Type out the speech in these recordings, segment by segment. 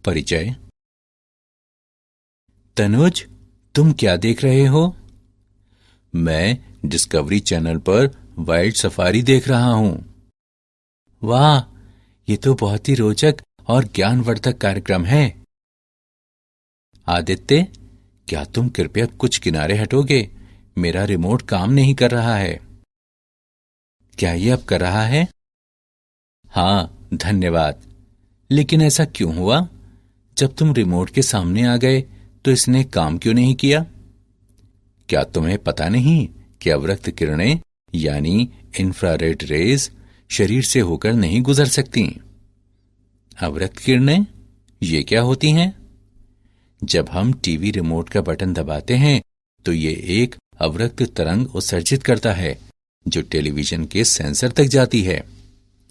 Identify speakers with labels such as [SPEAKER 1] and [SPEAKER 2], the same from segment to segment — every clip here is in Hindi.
[SPEAKER 1] परिचय। तनुज, तुम क्या देख रहे हो? मैं डिस्कवरी चैनल पर वाइल्ड सफारी देख रहा हूं। वाह, ये तो बहुत ही रोचक और ज्ञानवर्धक कार्यक्रम है। आदित्य, क्या तुम कृपया कुछ किनारे हटोगे? मेरा रिमोट काम नहीं कर रहा है। क्या ये अब कर रहा है? हाँ, धन्यवाद। लेकिन ऐसा क्यों हुआ? जब तुम रिमोट के सामने आ गए तो इसने काम क्यों नहीं किया? क्या तुम्हें पता नहीं कि अवरक्त किरणें यानी इंफ्रारेड रेज शरीर से होकर नहीं गुजर सकती? अवरक्त किरणें ये क्या होती हैं? जब हम टीवी रिमोट का बटन दबाते हैं तो ये एक अवरक्त तरंग उत्सर्जित करता है जो टेलीविजन के सेंसर तक जाती है।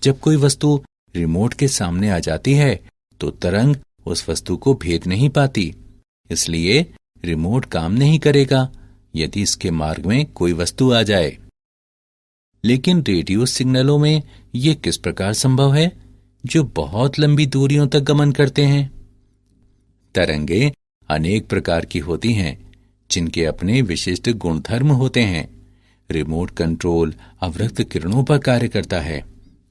[SPEAKER 1] जब कोई वस्तु रिमोट के सामने आ जाती है तो तरंग उस वस्तु को भेद नहीं पाती, इसलिए रिमोट काम नहीं करेगा यदि इसके मार्ग में कोई वस्तु आ जाए। लेकिन रेडियो सिग्नलों में यह किस प्रकार संभव है जो बहुत लंबी दूरियों तक गमन करते हैं? तरंगे अनेक प्रकार की होती हैं जिनके अपने विशिष्ट गुणधर्म होते हैं। रिमोट कंट्रोल अवरक्त किरणों पर कार्य करता है,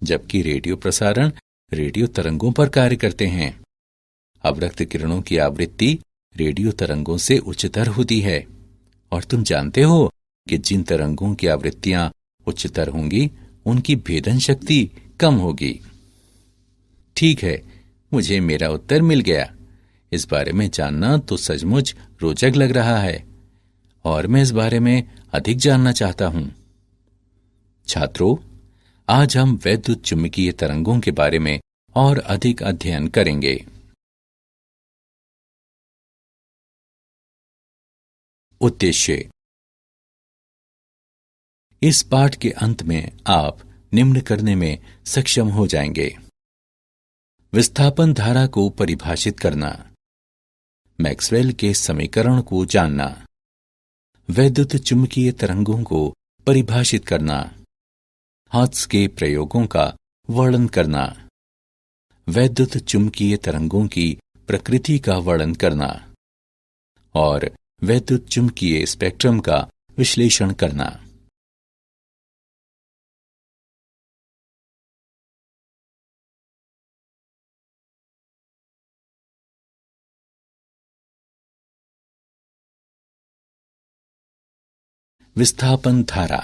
[SPEAKER 1] जबकि रेडियो प्रसारण रेडियो तरंगों पर कार्य करते हैं। अवरक्त किरणों की आवृत्ति रेडियो तरंगों से उच्चतर होती है, और तुम जानते हो कि जिन तरंगों की आवृत्तियां उच्चतर होंगी उनकी भेदन शक्ति कम होगी। ठीक है, मुझे मेरा उत्तर मिल गया। इस बारे में जानना तो सचमुच रोचक लग रहा है और मैं इस बारे में अधिक जानना चाहता हूं। छात्रों, आज हम वैद्युत चुंबकीय तरंगों के बारे में और अधिक अध्ययन करेंगे। उद्देश्य। इस पाठ के अंत में आप निम्न करने में सक्षम हो जाएंगे: विस्थापन धारा को परिभाषित करना, मैक्सवेल के समीकरण को जानना, वैद्युत चुंबकीय तरंगों को परिभाषित करना, हर्ट्ज के प्रयोगों का वर्णन करना, वैद्युत चुंबकीय तरंगों की प्रकृति का वर्णन करना और वैद्युत चुंबकीय स्पेक्ट्रम का विश्लेषण करना। विस्थापन धारा।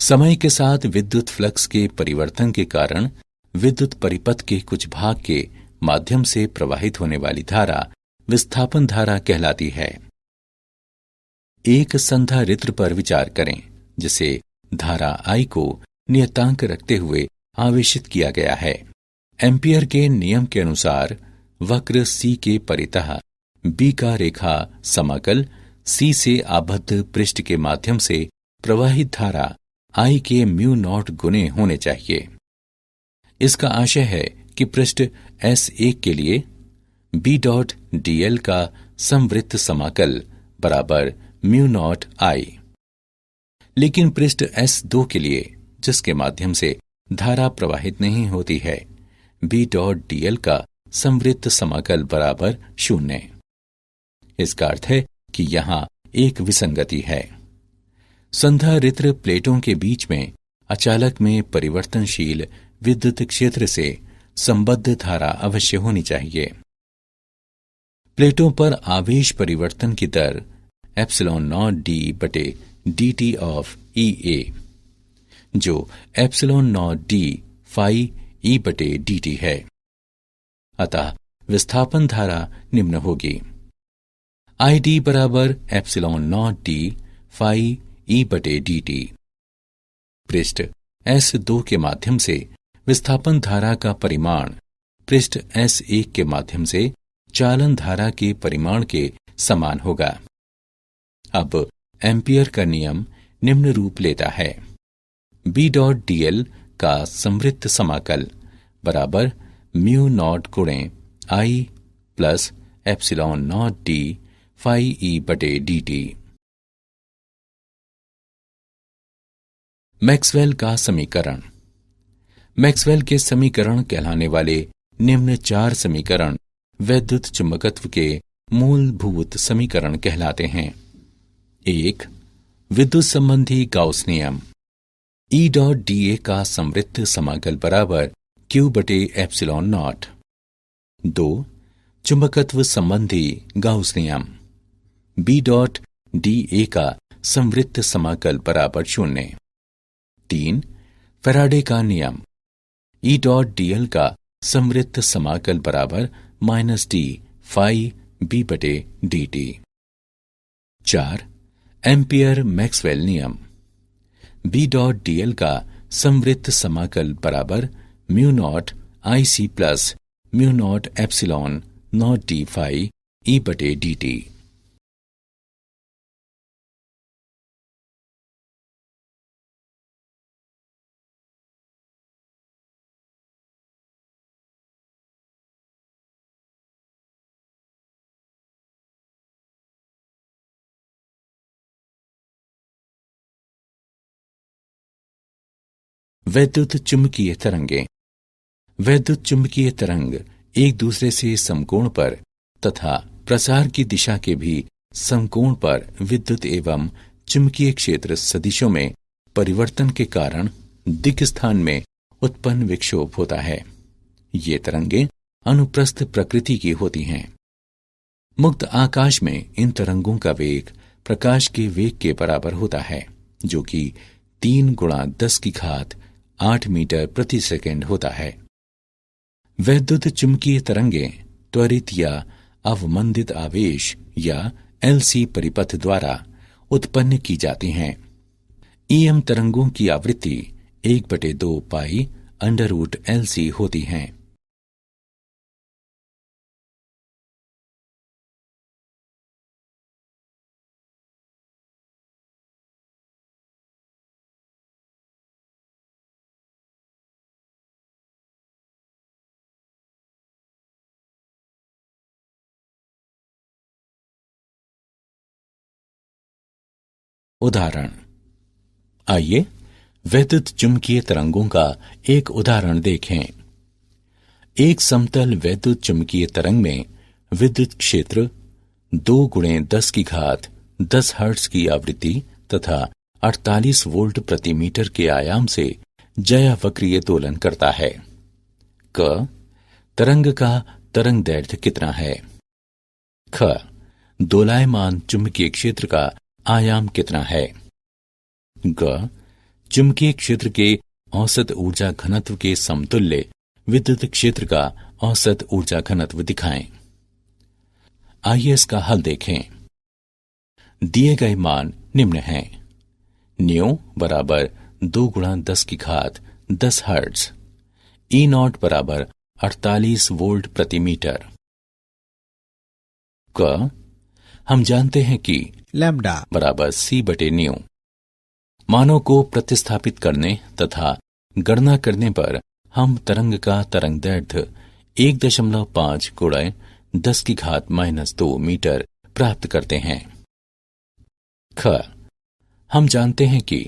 [SPEAKER 1] समय के साथ विद्युत फ्लक्स के परिवर्तन के कारण विद्युत परिपथ के कुछ भाग के माध्यम से प्रवाहित होने वाली धारा विस्थापन धारा कहलाती है। एक संधारित्र पर विचार करें जिसे धारा I को नियतांक रखते हुए आवेशित किया गया है। एम्पियर के नियम के अनुसार वक्र C के परितः B का रेखा समाकल C से आबद्ध पृष्ठ के माध्यम से प्रवाहित धारा I के म्यू नॉट गुने होने चाहिए। इसका आशय है कि पृष्ठ S1 के लिए B.dl का समवृत्त समाकल बराबर म्यू नॉट I, लेकिन पृष्ठ S2 के लिए जिसके माध्यम से धारा प्रवाहित नहीं होती है, B.dl का समवृत्त समाकल बराबर 0। इसका अर्थ है कि यहां एक विसंगति है। संधारित्र प्लेटों के बीच में अचालक में परिवर्तनशील विद्युत क्षेत्र से संबद्ध धारा अवश्य होनी चाहिए। प्लेटों पर आवेश परिवर्तन की दर ε0d/dt ऑफ EA, जो ε0d phi E/dt है। अतः विस्थापन धारा निम्न होगी: ID बराबर ε0d phi E/dt। पृष्ठ S2 के माध्यम से विस्थापन धारा का परिमाण पृष्ठ S1 के माध्यम से चालन धारा के परिमाण के समान होगा। अब एम्पियर का नियम निम्न रूप लेता है: B.dl का समवृत्त समाकल बराबर म्यू नॉट गुणे I plus ε0d phi E/dt। Maxwell का समीकरण। मैक्सवेल के समीकरण कहलाने वाले निम्न 4 समीकरण वैद्युत चुंबकत्व के मूलभूत समीकरण कहलाते हैं। 1. विद्युत संबंधी गाउस नियम। E डॉट dA का संवृत्त समाकल बराबर Q बटे एप्सिलॉन नॉट। 2. चुंबकत्व संबंधी गाउस नियम। B डॉट dA का संवृत्त समाकल बराबर 0। 3. फैराडे का नियम। E डॉट dl का संवृत्त समाकल बराबर -d फाई B बटे dt। 4. एम्पियर मैक्सवेल नियम। B डॉट dl का संवृत्त समाकल बराबर mu nought IC plus mu nought epsilon nought d phi E बटे dt। वैद्युत चुंबकीय तरंगें। वैद्युत चुंबकीय तरंग एक दूसरे से समकोण पर तथा प्रसार की दिशा के भी समकोण पर विद्युत एवं चुंबकीय क्षेत्र सदिशों में परिवर्तन के कारण दिक् स्थान में उत्पन्न विक्षोभ होता है। ये तरंगें अनुप्रस्थ प्रकृति की होती हैं। मुक्त आकाश में इन तरंगों का वेग प्रकाश के वेग के बराबर होता है, जो कि 3 गुणा 10 की घात 8 मीटर प्रति सेकंड होता है। वैद्युत चुंबकीय तरंगें त्वरित या अवमंदित आवेश या LC परिपथ द्वारा उत्पन्न की जाती हैं। EM तरंगों की आवृत्ति 1/2 पाई √LC होती हैं। उदाहरण। आइए वैद्युत चुंबकीय तरंगों का एक उदाहरण देखें। एक समतल वैद्युत चुंबकीय तरंग में विद्युत क्षेत्र 2 गुणे 10 की घात 10 हर्ट्ज की आवृत्ति तथा 48 वोल्ट प्रति मीटर के आयाम से ज्यावक्रीय दोलन करता है। क. तरंग का तरंग दैर्ध्य कितना है? ख. दोलायमान चुंबकीय क्षेत्र का आयाम कितना है? ग. चुंबकीय क्षेत्र के औसत ऊर्जा घनत्व के समतुल्य विद्युत क्षेत्र का औसत ऊर्जा घनत्व दिखाएं। आइए इसका हल देखें। दिए गए मान निम्न हैं। न्यू बराबर 2 गुणा 10 की घात 10 हर्ट्ज। E नॉट बराबर 48 वोल्ट प्रति मीटर। क. हम जानते हैं कि लैम्डा बराबर C बटे न्यू। मानों को प्रतिस्थापित करने तथा गणना करने पर हम तरंग का तरंग दैर्ध्य 1.5 गुणा 10 की घात -2 मीटर प्राप्त करते हैं। ख. हम जानते हैं कि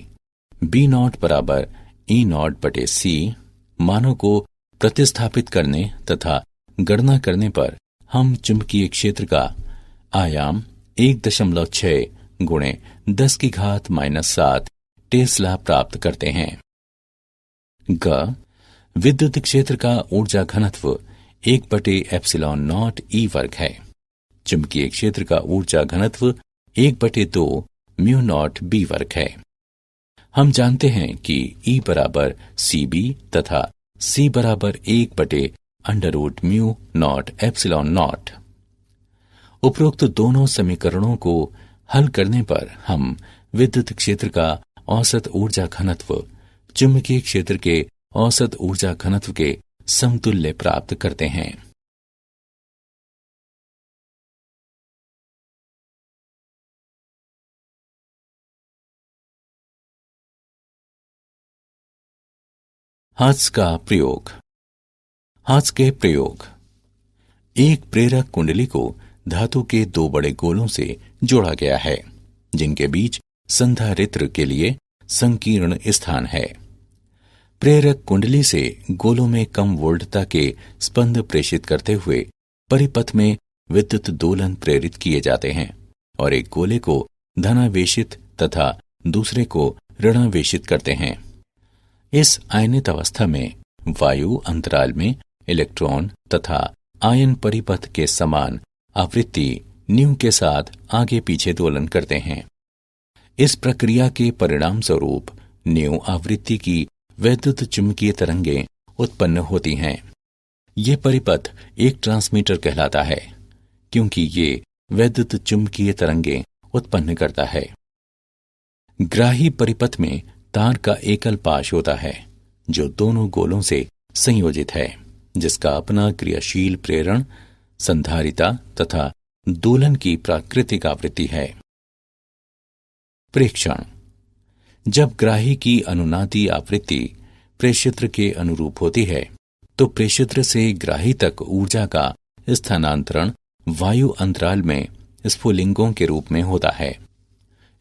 [SPEAKER 1] B नॉट बराबर E नॉट बटे C। मानों को प्रतिस्थापित करने तथा गणना करने पर हम चुंबकीय क्षेत्र का आयाम 1.6 गुणे 10 की घात -7 टेस्ला प्राप्त करते हैं। ग. विद्युत क्षेत्र का ऊर्जा घनत्व 1/ε0 E वर्ग है। चुंबकीय क्षेत्र का ऊर्जा घनत्व 1/2 म्यू नॉट B वर्ग है। हम जानते हैं कि E बराबर CB तथा C बराबर 1/√म्यू नॉट एप्सिलॉन नॉट। उपरोक्त दोनों समीकरणों को हल करने पर हम विद्युत क्षेत्र का औसत ऊर्जा घनत्व चुंबकीय क्षेत्र के औसत ऊर्जा घनत्व के समतुल्य प्राप्त करते हैं। हाथ का प्रयोग। हाथ के प्रयोग। एक प्रेरक कुंडली को धातु के 2 बड़े गोलों से जोड़ा गया है, जिनके बीच संधारित्र के लिए संकीर्ण स्थान है। प्रेरक कुंडली से गोलों में कम वोल्टता के स्पंद प्रेषित करते हुए परिपथ में विद्युत दोलन प्रेरित किए जाते हैं और एक गोले को धनावेशित तथा दूसरे को ऋणावेशित करते हैं। इस आयनित अवस्था में वायु अंतराल में इलेक्ट्रॉन तथा आयन परिपथ के समान आवृत्ति न्यू के साथ आगे पीछे दोलन करते हैं। इस प्रक्रिया के परिणाम स्वरूप न्यू आवृत्ति की वैद्युत चुंबकीय तरंगें उत्पन्न होती हैं। ये परिपथ एक ट्रांसमीटर कहलाता है क्योंकि ये वैद्युत चुंबकीय तरंगें उत्पन्न करता है। ग्राही परिपथ में तार का एकल पाश होता है जो दोनों गोलों से संयोजित है, जिसका अपना क्रियाशील प्रेरण, संधारिता तथा दोलन की प्राकृतिक आवृत्ति है। प्रेक्षण: जब ग्राही की अनुनादी आवृत्ति प्रेषित्र के अनुरूप होती है तो प्रेषित्र से ग्राही तक ऊर्जा का स्थानांतरण वायु अंतराल में स्फुलिंगों के रूप में होता है।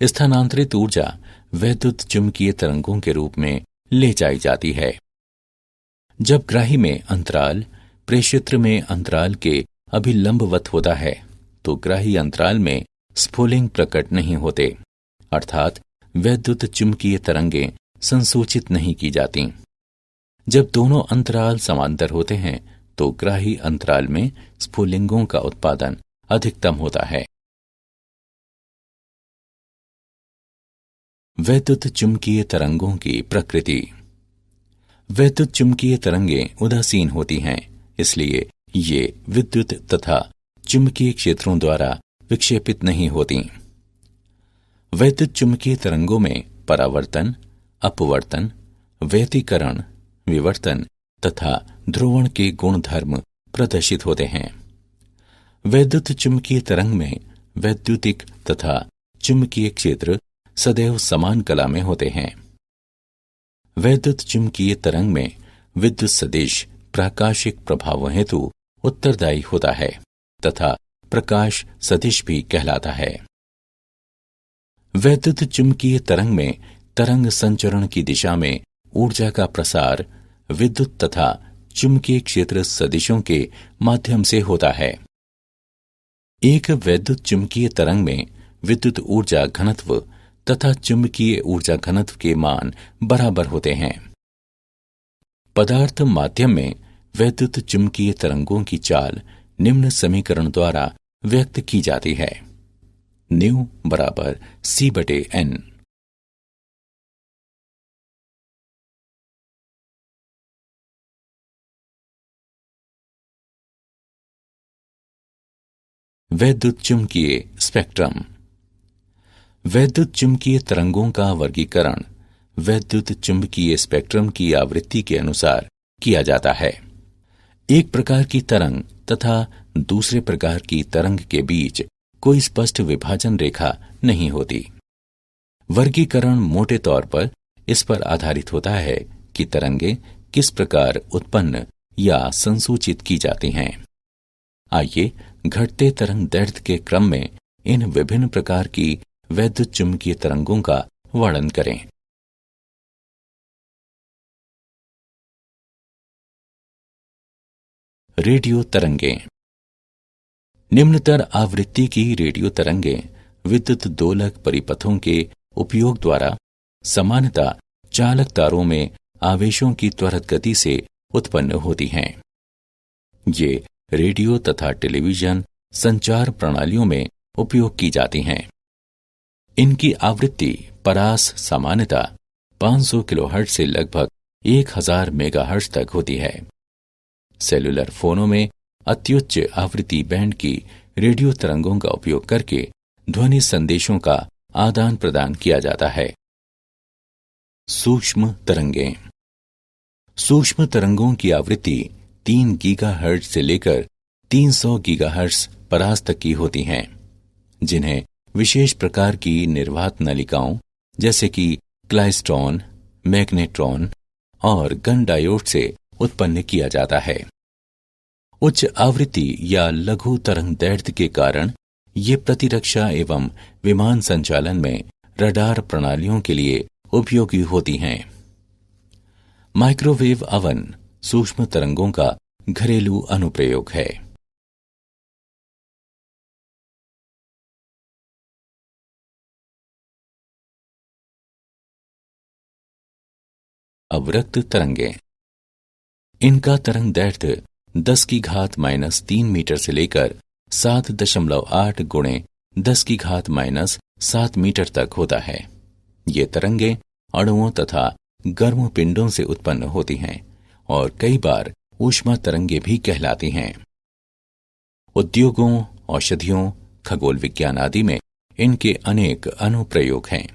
[SPEAKER 1] स्थानांतरित ऊर्जा वैद्युत चुंबकीय तरंगों के रूप में ले जाई जाती है। जब ग्राही में अंतराल प्रेषित्र में अंतराल के अभिलंबवत होता है तो ग्राही अंतराल में स्फुलिंग प्रकट नहीं होते, अर्थात वैद्युत चुंबकीय तरंगें संसूचित नहीं की जाती। जब दोनों अंतराल समांतर होते हैं तो ग्राही अंतराल में स्फुलिंगों का उत्पादन अधिकतम होता है। वैद्युत चुंबकीय तरंगों की प्रकृति: वैद्युत चुंबकीय तरंगें उदासीन होती हैं, इसलिए ये विद्युत तथा चुंबकीय क्षेत्रों द्वारा विक्षेपित नहीं होती। वैद्युत चुंबकीय तरंगों में परावर्तन, अपवर्तन, व्यतिकरण, विवर्तन तथा ध्रुवण के गुणधर्म प्रदर्शित होते हैं। वैद्युत चुंबकीय तरंग में वैद्युतिक तथा चुंबकीय क्षेत्र सदैव समान कला में होते हैं। वैद्युत चुंबकीय तरंग में विद्युत सदिश प्राकाशिक प्रभावों हेतु उत्तरदायी होता है तथा प्रकाश सदिश भी कहलाता है। वैद्युत चुंबकीय तरंग में तरंग संचरण की दिशा में ऊर्जा का प्रसार विद्युत तथा चुंबकीय क्षेत्र सदिशों के माध्यम से होता है। एक वैद्युत चुंबकीय तरंग में विद्युत ऊर्जा घनत्व तथा चुंबकीय ऊर्जा घनत्व के मान बराबर होते हैं। पदार्थ माध्यम में वैद्युत चुंबकीय तरंगों की चाल निम्न समीकरण द्वारा व्यक्त की जाती है: न्यू बराबर C/N। वैद्युत चुंबकीय स्पेक्ट्रम: वैद्युत चुंबकीय तरंगों का वर्गीकरण वैद्युत चुंबकीय स्पेक्ट्रम की आवृत्ति के अनुसार किया जाता है। एक प्रकार की तरंग तथा दूसरे प्रकार की तरंग के बीच कोई स्पष्ट विभाजन रेखा नहीं होती। वर्गीकरण मोटे तौर पर इस पर आधारित होता है कि तरंगें किस प्रकार उत्पन्न या संसूचित की जाती हैं। आइए घटते तरंग दैर्ध्य के क्रम में इन विभिन्न प्रकार की वैद्युत चुंबकीय तरंगों का वर्णन करें। रेडियो तरंगें: निम्नतर आवृत्ति की रेडियो तरंगें विद्युत दोलक परिपथों के उपयोग द्वारा सामान्यतः चालक तारों में आवेशों की त्वरित गति से उत्पन्न होती हैं। ये रेडियो तथा टेलीविजन संचार प्रणालियों में उपयोग की जाती हैं। इनकी आवृत्ति परास सामान्यतः 500 किलोहर्ट्ज से लगभग 1000 मेगाहर्ट्ज तक होती है। सेलुलर फोनों में अत्युच्च आवृत्ति बैंड की रेडियो तरंगों का उपयोग करके ध्वनि संदेशों का आदान प्रदान किया जाता है। सूक्ष्म तरंगें: सूक्ष्म तरंगों की आवृत्ति 3 गीगाहर्ट्ज से लेकर 300 गीगाहर्ट्ज परास तक की होती हैं, जिन्हें विशेष प्रकार की निर्वात नलिकाओं जैसे कि क्लाइस्ट्रॉन, मैग्नेट्रॉन और गन डायोड से उत्पन्न किया जाता है। उच्च आवृत्ति या लघु तरंग दैर्ध्य के कारण ये प्रतिरक्षा एवं विमान संचालन में रडार प्रणालियों के लिए उपयोगी होती हैं। माइक्रोवेव अवन सूक्ष्म तरंगों का घरेलू अनुप्रयोग है। अवरक्त तरंगें, इनका तरंग दैर्ध्य 10 की घात -3 मीटर से लेकर 7.8 गुणे 10 की घात -7 मीटर तक होता है। ये तरंगें अणुओं तथा गर्म पिंडों से उत्पन्न होती हैं और कई बार ऊष्मा तरंगें भी कहलाती हैं। उद्योगों, औषधियों, खगोल विज्ञान आदि में इनके अनेक अनुप्रयोग हैं।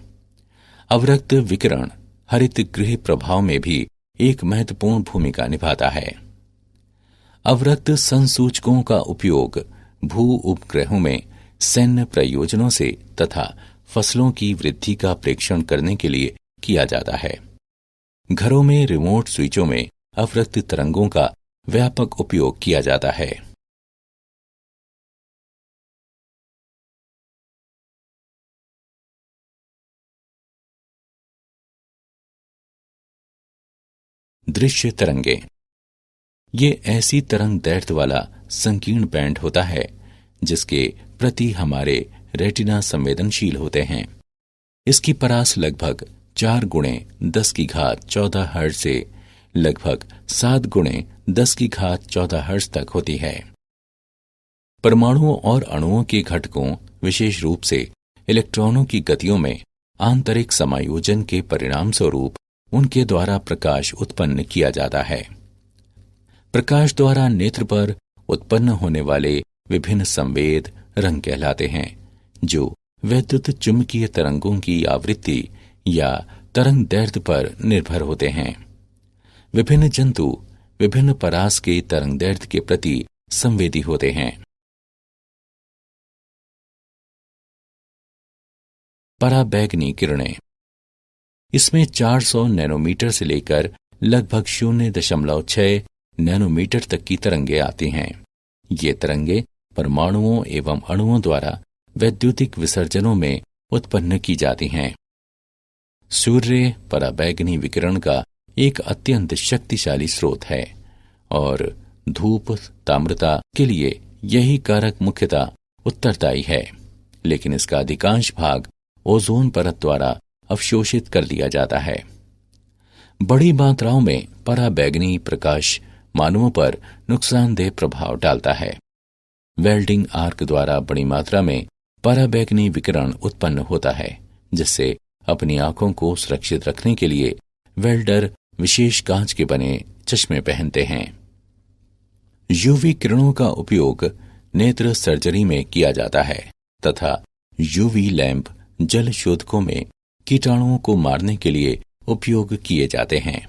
[SPEAKER 1] अवरक्त विकिरण हरित गृह प्रभाव में भी एक महत्वपूर्ण भूमिका निभाता है। अवरक्त संसूचकों का उपयोग भू उपग्रहों में सैन्य प्रयोजनों से तथा फसलों की वृद्धि का प्रेक्षण करने के लिए किया जाता है। घरों में रिमोट स्विचों में अवरक्त तरंगों का व्यापक उपयोग किया जाता है। दृश्य तरंगें, ये ऐसी तरंग दैर्ध्य वाला संकीर्ण बैंड होता है जिसके प्रति हमारे रेटिना संवेदनशील होते हैं। इसकी परास लगभग 4 गुणे 10 की घात 14 हर्ट्ज से लगभग 7 गुणे 10 की घात 14 हर्ट्ज तक होती है। परमाणुओं और अणुओं के घटकों, विशेष रूप से इलेक्ट्रॉनों की गतियों में आंतरिक समायोजन के परिणाम स्वरूप उनके द्वारा प्रकाश उत्पन्न किया जाता है। प्रकाश द्वारा नेत्र पर उत्पन्न होने वाले विभिन्न संवेद रंग कहलाते हैं, जो वैद्युत चुंबकीय तरंगों की आवृत्ति या तरंग दैर्ध्य पर निर्भर होते हैं। विभिन्न जंतु विभिन्न परास के तरंग दैर्ध्य के प्रति संवेदी होते हैं। पराबैंगनी किरणें, इसमें 400 नैनोमीटर से लेकर लगभग 0.6 नैनोमीटर तक की तरंगें आती हैं। ये तरंगें परमाणुओं एवं अणुओं द्वारा वैद्युतिक विसर्जनों में उत्पन्न की जाती हैं। सूर्य पराबैंगनी विकिरण का एक अत्यंत शक्तिशाली स्रोत है और धूप ताम्रता के लिए यही कारक मुख्यतः उत्तरदायी है, लेकिन इसका अधिकांश भाग ओजोन परत द्वारा अवशोषित कर लिया जाता है। बड़ी मात्राओं में पराबैंगनी प्रकाश मानवों पर नुकसानदेह प्रभाव डालता है। वेल्डिंग आर्क द्वारा बड़ी मात्रा में पराबैंगनी विकिरण उत्पन्न होता है, जिससे अपनी आंखों को सुरक्षित रखने के लिए वेल्डर विशेष कांच के बने चश्मे पहनते हैं। यूवी किरणों का उपयोग नेत्र सर्जरी में किया जाता है तथा यूवी लैंप जल शोधकों में कीटाणुओं को मारने के लिए उपयोग किए जाते हैं।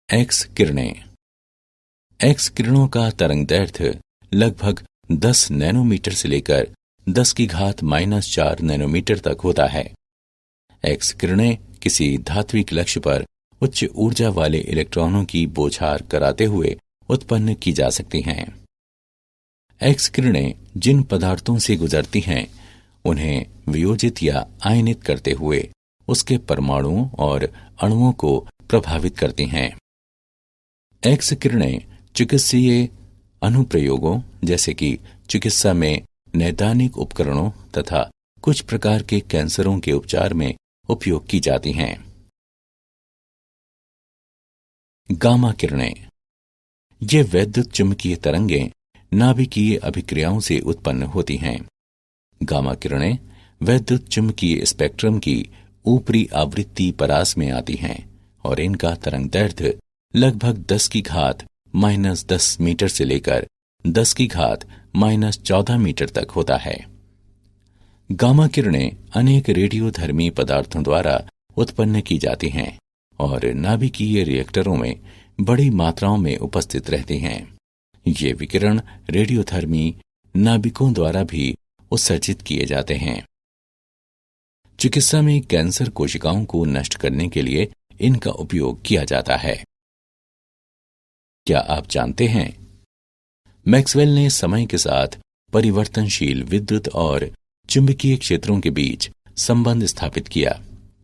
[SPEAKER 1] एक्स किरणें, एक्स किरणों का तरंग दैर्ध्य लगभग 10 नैनोमीटर से लेकर 10 की घात -4 नैनोमीटर तक होता है। एक्स किरणें किसी धात्विक लक्ष्य पर उच्च ऊर्जा वाले इलेक्ट्रॉनों की बौछार कराते हुए उत्पन्न की जा सकती हैं। एक्स किरणें जिन पदार्थों से गुजरती हैं उन्हें वियोजित या आयनित करते हुए उसके परमाणुओं और अणुओं को प्रभावित करती हैं। एक्स किरणें चिकित्सीय अनुप्रयोगों जैसे कि चिकित्सा में नैदानिक उपकरणों तथा कुछ प्रकार के कैंसरों के उपचार में उपयोग की जाती हैं। गामा किरणें, ये वैद्युत चुंबकीय तरंगें नाभिकीय अभिक्रियाओं से उत्पन्न होती हैं। गामा किरणें वैद्युत चुंबकीय स्पेक्ट्रम की ऊपरी आवृत्ति परास में आती हैं और इनका तरंग दैर्ध्य लगभग 10 की घात -10 मीटर से लेकर 10 की घात -14 मीटर तक होता है। गामा किरणें अनेक रेडियोधर्मी पदार्थों द्वारा उत्पन्न की जाती हैं और नाभिकीय रिएक्टरों में बड़ी मात्राओं में उपस्थित रहती हैं। ये विकिरण रेडियोधर्मी नाभिकों द्वारा भी उत्सर्जित किए जाते हैं। चिकित्सा में कैंसर कोशिकाओं को नष्ट करने के लिए इनका उपयोग किया जाता है। क्या आप जानते हैं, मैक्सवेल ने समय के साथ परिवर्तनशील विद्युत और चुंबकीय क्षेत्रों के बीच संबंध स्थापित किया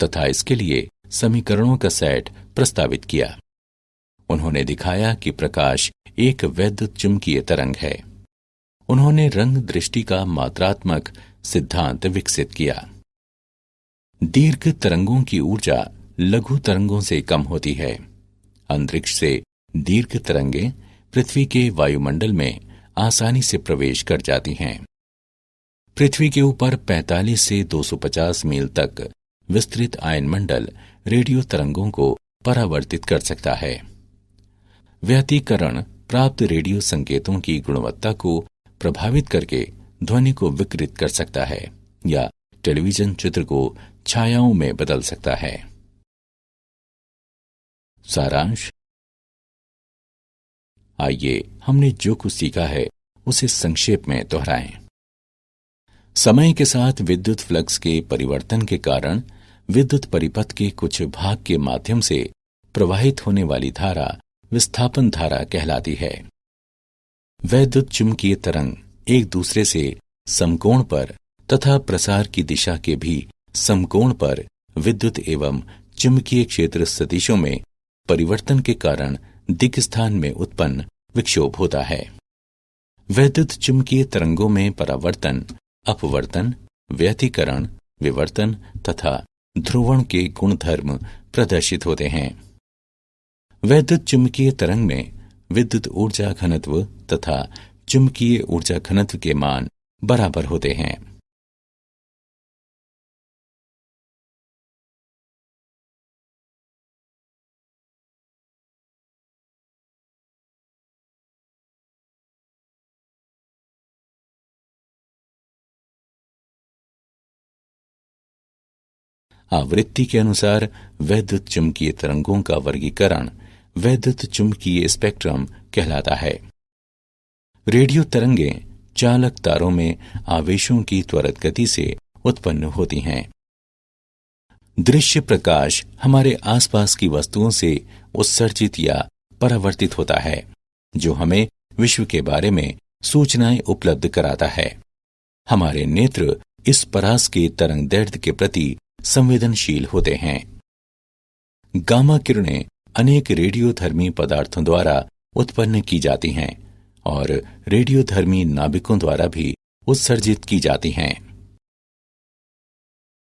[SPEAKER 1] तथा इसके लिए समीकरणों का सेट प्रस्तावित किया। उन्होंने दिखाया कि प्रकाश एक वैद्युत चुंबकीय तरंग है। उन्होंने रंग दृष्टि का मात्रात्मक सिद्धांत विकसित किया। दीर्घ तरंगों की ऊर्जा लघु तरंगों से कम होती है। अंतरिक्ष से दीर्घ तरंगें पृथ्वी के वायुमंडल में आसानी से प्रवेश कर जाती हैं। पृथ्वी के ऊपर 45 से 250 मील तक विस्तृत आयनमंडल रेडियो तरंगों को परावर्तित कर सकता है। व्यतिकरण प्राप्त रेडियो संकेतों की गुणवत्ता को प्रभावित करके ध्वनि को विकृत कर सकता है या टेलीविजन चित्र को छायाओं में बदल सकता है। सारांश। आइए हमने जो कुछ सीखा है उसे संक्षेप में दोहराएं। समय के साथ विद्युत फ्लक्स के परिवर्तन के कारण विद्युत परिपथ के कुछ भाग के माध्यम से प्रवाहित होने वाली धारा विस्थापन धारा कहलाती है। वैद्युत चुंबकीय तरंग एक दूसरे से समकोण पर तथा प्रसार की दिशा के भी समकोण पर विद्युत एवं चुंबकीय क्षेत्र सदिशों में परिवर्तन के कारण दिक्स्थान में उत्पन्न विक्षोभ होता है। वैद्युत चुंबकीय तरंगों में परावर्तन, अपवर्तन, व्यतिकरण, विवर्तन तथा ध्रुवण के गुणधर्म प्रदर्शित होते हैं। वैद्युत चुंबकीय तरंग में विद्युत ऊर्जा घनत्व तथा चुंबकीय ऊर्जा घनत्व के मान बराबर होते हैं। आवृत्ति के अनुसार वैद्युत चुंबकीय तरंगों का वर्गीकरण वैद्युत चुंबकीय स्पेक्ट्रम कहलाता है। रेडियो तरंगें चालक तारों में आवेशों की त्वरित गति से उत्पन्न होती हैं। दृश्य प्रकाश हमारे आसपास की वस्तुओं से उत्सर्जित या परावर्तित होता है, जो हमें विश्व के बारे में सूचनाएं उपलब्ध कराता है। हमारे नेत्र इस परास के तरंगदैर्ध्य के प्रति संवेदनशील होते हैं। गामा किरणें अनेक रेडियोधर्मी पदार्थों द्वारा उत्पन्न की जाती हैं और रेडियोधर्मी नाभिकों द्वारा भी उत्सर्जित की जाती हैं।